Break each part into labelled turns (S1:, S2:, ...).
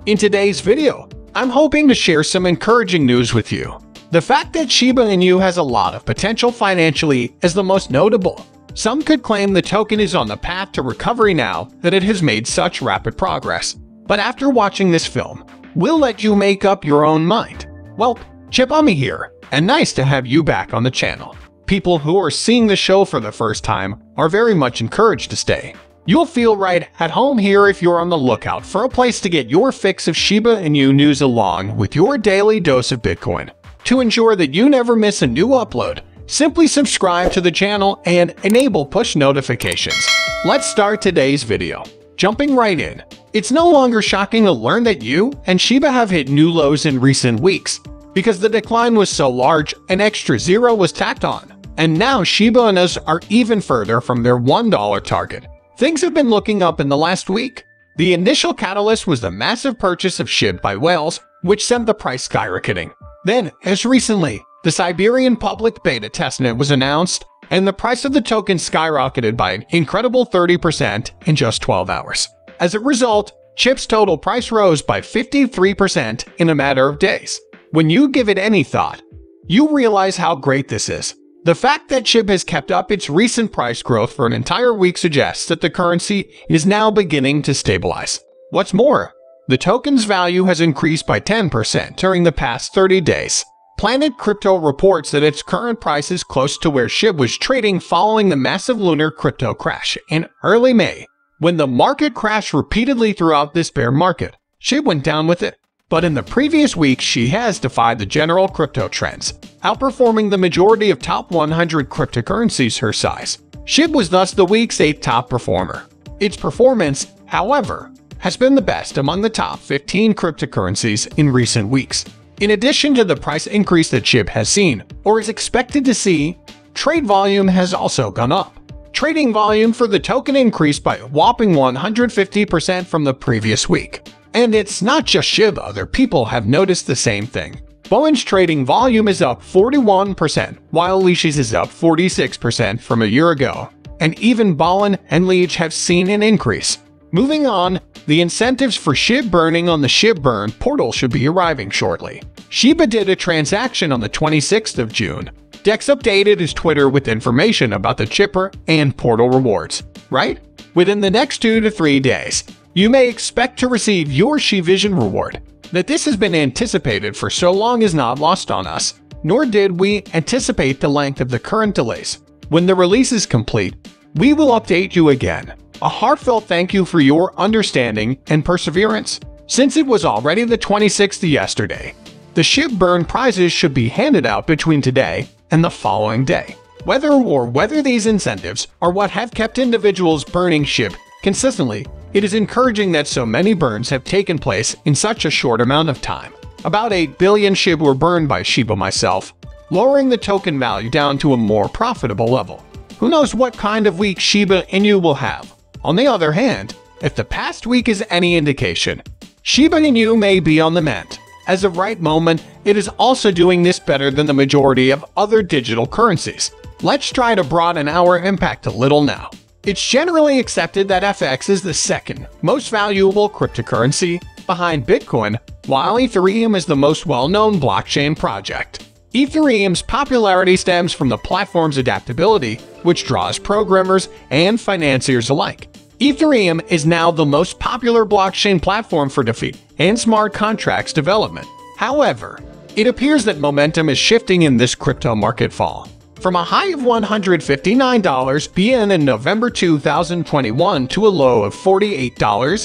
S1: In today's video, I'm hoping to share some encouraging news with you. The fact that Shiba Inu has a lot of potential financially is the most notable. Some could claim the token is on the path to recovery now that it has made such rapid progress. But after watching this film, we'll let you make up your own mind. Well, Shiba Inu here, and nice to have you back on the channel. People who are seeing the show for the first time are very much encouraged to stay. You'll feel right at home here if you're on the lookout for a place to get your fix of Shiba Inu news along with your daily dose of Bitcoin. To ensure that you never miss a new upload, simply subscribe to the channel and enable push notifications. Let's start today's video. Jumping right in, it's no longer shocking to learn that you and Shiba have hit new lows in recent weeks. Because the decline was so large, an extra zero was tacked on. And now Shiba Inus are even further from their $1 target. Things have been looking up in the last week. The initial catalyst was the massive purchase of SHIB by whales, which sent the price skyrocketing. Then, as recently, the Siberian public beta testnet was announced, and the price of the token skyrocketed by an incredible 30% in just 12 hours. As a result, SHIB's total price rose by 53% in a matter of days. When you give it any thought, you realize how great this is. The fact that SHIB has kept up its recent price growth for an entire week suggests that the currency is now beginning to stabilize. What's more, the token's value has increased by 10% during the past 30 days. Planet Crypto reports that its current price is close to where SHIB was trading following the massive lunar crypto crash in early May. When the market crashed repeatedly throughout this bear market, SHIB went down with it. But in the previous week, she has defied the general crypto trends, outperforming the majority of top 100 cryptocurrencies her size. SHIB was thus the week's 8th top performer. Its performance, however, has been the best among the top 15 cryptocurrencies in recent weeks. In addition to the price increase that SHIB has seen, or is expected to see, trade volume has also gone up. Trading volume for the token increased by a whopping 150% from the previous week. And it's not just SHIB, other people have noticed the same thing. Boeing's trading volume is up 41%, while Leash's is up 46% from a year ago. And even Ballin and Leach have seen an increase. Moving on, the incentives for SHIB burning on the SHIB Burn portal should be arriving shortly. Shiba did a transaction on the 26th of June. Dex updated his Twitter with information about the chipper and portal rewards. Right? Within the next 2 to 3 days, you may expect to receive your Shivision reward. That this has been anticipated for so long is not lost on us, nor did we anticipate the length of the current delays. When the release is complete, we will update you again. A heartfelt thank you for your understanding and perseverance. Since it was already the 26th yesterday, the SHIB Burn prizes should be handed out between today and the following day. Whether these incentives are what have kept individuals burning SHIB consistently, it is encouraging that so many burns have taken place in such a short amount of time. About 8 billion SHIB were burned by Shiba myself, lowering the token value down to a more profitable level. Who knows what kind of week Shiba Inu will have? On the other hand, if the past week is any indication, Shiba Inu may be on the mend. As of right moment, it is also doing this better than the majority of other digital currencies. Let's try to broaden our impact a little now. It's generally accepted that FX is the second most valuable cryptocurrency behind Bitcoin, while Ethereum is the most well-known blockchain project. Ethereum's popularity stems from the platform's adaptability, which draws programmers and financiers alike. Ethereum is now the most popular blockchain platform for DeFi and smart contracts development. However, it appears that momentum is shifting in this crypto market fall. From a high of $159 BN in November 2021 to a low of $48.81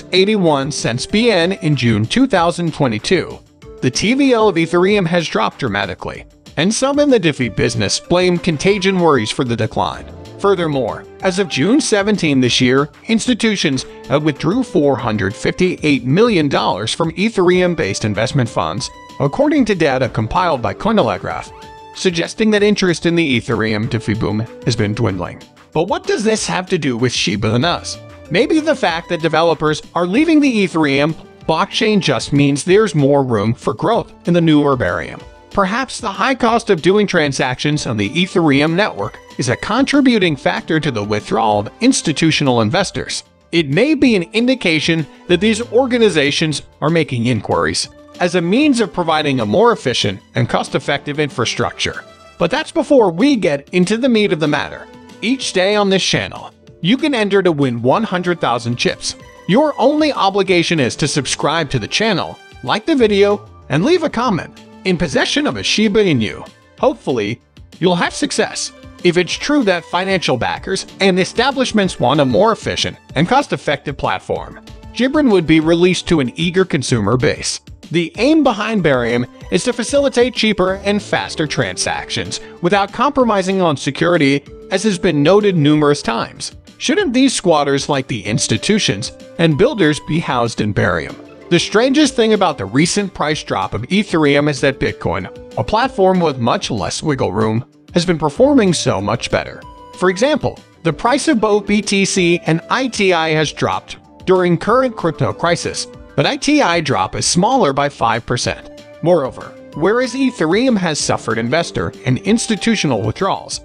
S1: BN in June 2022, the TVL of Ethereum has dropped dramatically, and some in the DeFi business blame contagion worries for the decline. Furthermore, as of June 17 this year, institutions withdrew $458 million from Ethereum-based investment funds, according to data compiled by Cointelegraph, suggesting that interest in the Ethereum DeFi boom has been dwindling. But what does this have to do with Shiba Inus? Maybe the fact that developers are leaving the Ethereum blockchain just means there's more room for growth in the new Herbarium. Perhaps the high cost of doing transactions on the Ethereum network is a contributing factor to the withdrawal of institutional investors. It may be an indication that these organizations are making inquiries as a means of providing a more efficient and cost-effective infrastructure. But that's before we get into the meat of the matter. Each day on this channel, you can enter to win 100,000 chips. Your only obligation is to subscribe to the channel, like the video, and leave a comment. In possession of a Shiba Inu, hopefully, you'll have success. If it's true that financial backers and establishments want a more efficient and cost-effective platform, Gibran would be released to an eager consumer base. The aim behind Barium is to facilitate cheaper and faster transactions without compromising on security, as has been noted numerous times. Shouldn't these squatters like the institutions and builders be housed in Barium? The strangest thing about the recent price drop of Ethereum is that Bitcoin, a platform with much less wiggle room, has been performing so much better. For example, the price of both BTC and ITI has dropped during current crypto crisis, but ITI drop is smaller by 5%. Moreover, whereas Ethereum has suffered investor and institutional withdrawals,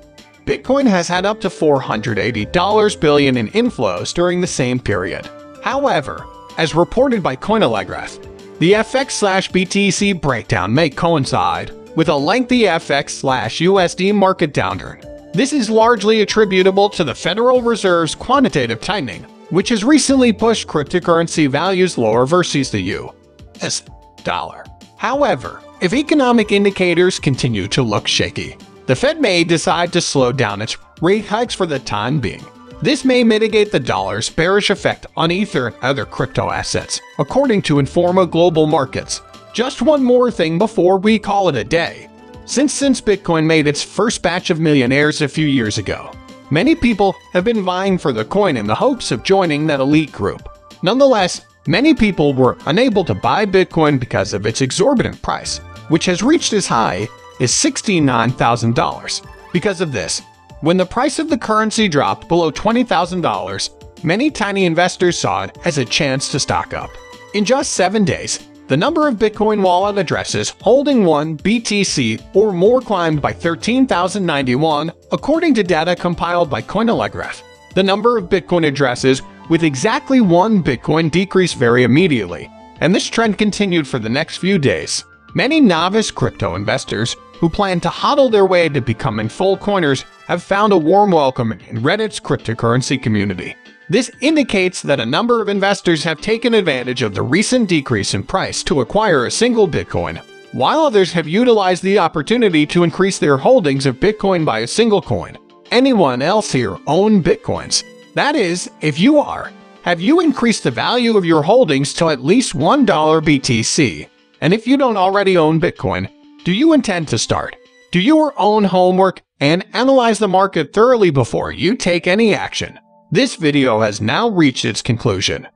S1: Bitcoin has had up to $480 billion in inflows during the same period. However, as reported by Cointelegraph, the FX/BTC breakdown may coincide with a lengthy FX/USD market downturn. This is largely attributable to the Federal Reserve's quantitative tightening, which has recently pushed cryptocurrency values lower versus the US dollar. However, if economic indicators continue to look shaky, the Fed may decide to slow down its rate hikes for the time being. This may mitigate the dollar's bearish effect on Ether and other crypto assets, according to Informa Global Markets. Just one more thing before we call it a day. Since Bitcoin made its first batch of millionaires a few years ago, many people have been vying for the coin in the hopes of joining that elite group. Nonetheless, many people were unable to buy Bitcoin because of its exorbitant price, which has reached as high as $69,000. Because of this, when the price of the currency dropped below $20,000, many tiny investors saw it as a chance to stock up. In just 7 days, the number of Bitcoin wallet addresses holding 1 BTC or more climbed by 13,091, according to data compiled by Cointelegraph. The number of Bitcoin addresses with exactly 1 Bitcoin decreased very immediately, and this trend continued for the next few days. Many novice crypto investors who plan to hodl their way to becoming full coiners have found a warm welcome in Reddit's cryptocurrency community. This indicates that a number of investors have taken advantage of the recent decrease in price to acquire a single Bitcoin, while others have utilized the opportunity to increase their holdings of Bitcoin by a single coin. Anyone else here own Bitcoins? That is, if you are, have you increased the value of your holdings to at least $1 BTC? And if you don't already own Bitcoin, do you intend to start? Do your own homework and analyze the market thoroughly before you take any action. This video has now reached its conclusion.